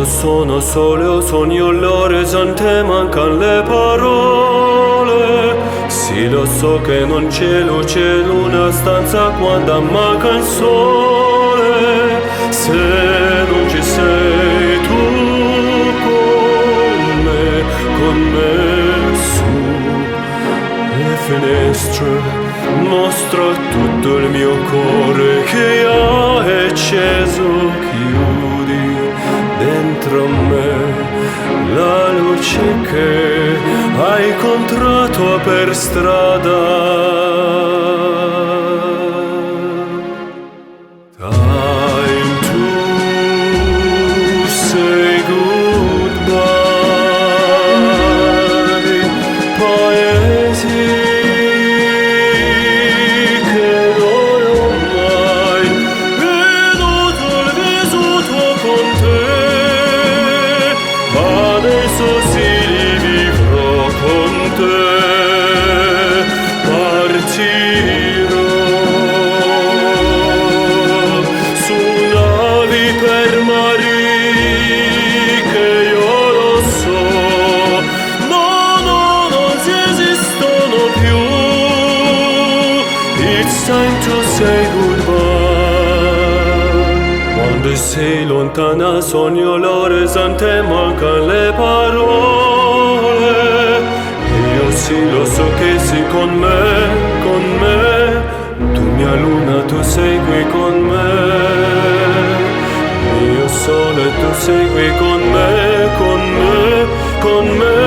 Quando sono sole o sogno l'orizzonte mancan le parole. Sì, lo so che non c'è luce in una stanza quando manca il sole. Se non ci sei tu con me su le finestre mostra tutto il mio cuore che ha acceso. Chiudi dentro me la luce che hai incontrato per strada. Time to say goodbye, paesi che non ho mai veduto e vissuto con te, ma adesso sì li vivrò con te. Partirò su navi per mari che io lo so, non si esistono più. It's time to say goodbye. Quando sei lontana sogno l'orizzonte, mancano le parole. Io sì lo so che sei con me, tu mia luna, tu sei qui con me. Mio sole, tu sei qui con me, con me, con me.